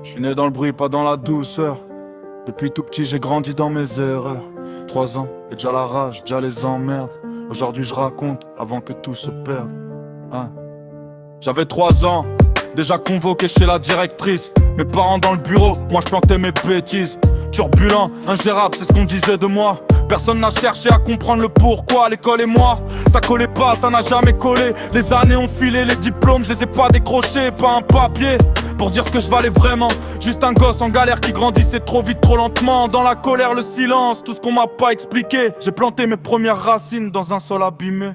Je suis né dans le bruit, pas dans la douceur. Depuis tout petit, j'ai grandi dans mes erreurs. 3 ans, et déjà la rage, déjà les emmerdes. Aujourd'hui, je raconte avant que tout se perde. Hein. J'avais 3 ans, déjà convoqué chez la directrice. Mes parents dans le bureau, moi je plantais mes bêtises. Turbulent, ingérable, c'est ce qu'on disait de moi. Personne n'a cherché à comprendre le pourquoi. L'école et moi, ça collait pas, ça n'a jamais collé. Les années ont filé, les diplômes, je les ai pas décrochés. Pas un papier pour dire ce que je valais vraiment. Juste un gosse en galère qui grandissait trop vite, trop lentement. Dans la colère, le silence, tout ce qu'on m'a pas expliqué. J'ai planté mes premières racines dans un sol abîmé.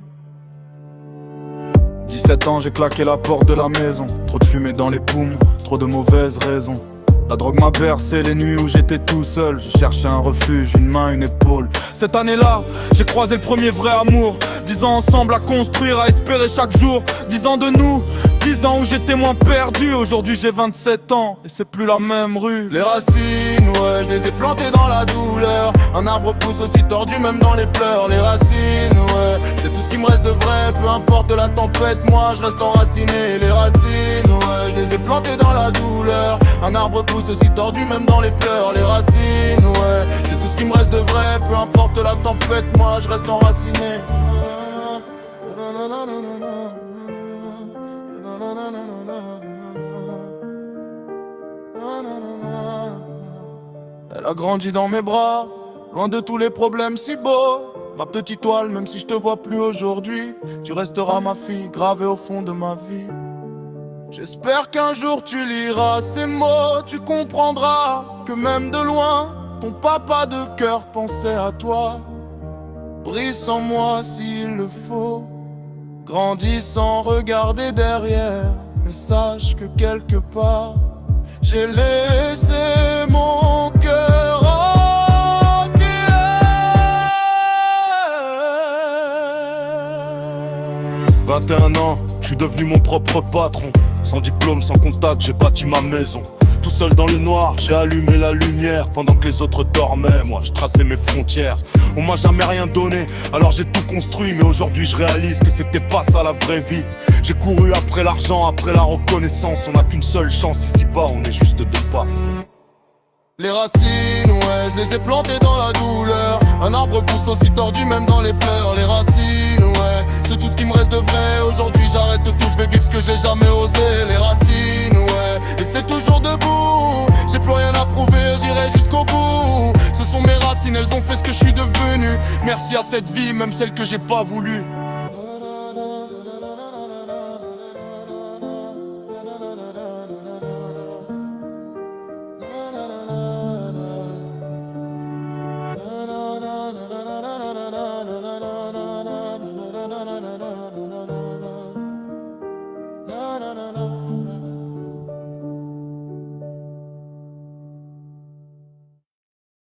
17 ans, j'ai claqué la porte de la maison. Trop de fumée dans les poumons, trop de mauvaises raisons. La drogue m'a bercé les nuits où j'étais tout seul. Je cherchais un refuge, une main, une épaule. Cette année-là, j'ai croisé le premier vrai amour. 10 ans ensemble à construire, à espérer chaque jour. 10 ans de nous, 10 ans où j'étais moins perdu. Aujourd'hui j'ai 27 ans et c'est plus la même rue. Les racines, ouais, je les ai plantées dans la douleur. Un arbre pousse aussi tordu même dans les pleurs. Les racines, ouais, c'est tout ce qui me reste de vrai. Peu importe la tempête, moi je reste enraciné. Les racines, ouais, je les ai plantées dans la douleur. Un arbre pousse aussi tordu même dans les pleurs. Les racines, ouais, c'est tout ce qui me reste de vrai. Peu importe la tempête, moi je reste enraciné. Elle a grandi dans mes bras, loin de tous les problèmes si beaux. Ma petite toile, même si je te vois plus aujourd'hui, tu resteras ma fille, gravée au fond de ma vie. J'espère qu'un jour tu liras ces mots, tu comprendras que même de loin, ton papa de cœur pensait à toi. Brille sans moi s'il le faut, grandis sans regarder derrière, mais sache que quelque part, j'ai laissé mon cœur entier. 21 ans, je suis devenu mon propre patron. Sans diplôme, sans contact, j'ai bâti ma maison. Tout seul dans le noir, j'ai allumé la lumière. Pendant que les autres dormaient, moi je traçais mes frontières. On m'a jamais rien donné, alors j'ai tout construit. Mais aujourd'hui je réalise que c'était pas ça la vraie vie. J'ai couru après l'argent, après la reconnaissance. On n'a qu'une seule chance ici-bas, on est juste de passe. Les racines, ouais, je les ai plantées dans la douleur. Un arbre pousse aussi tordu même dans les pleurs. Les racines, ouais, c'est tout ce qui me reste de vrai. Aujourd'hui j'arrête tout, je vais vivre ce que j'ai jamais osé. Les racines, ouais, et c'est toujours debout. J'ai plus rien à prouver, j'irai jusqu'au bout. Ce sont mes racines, elles ont fait ce que je suis devenu. Merci à cette vie, même celle que j'ai pas voulu. Na na na na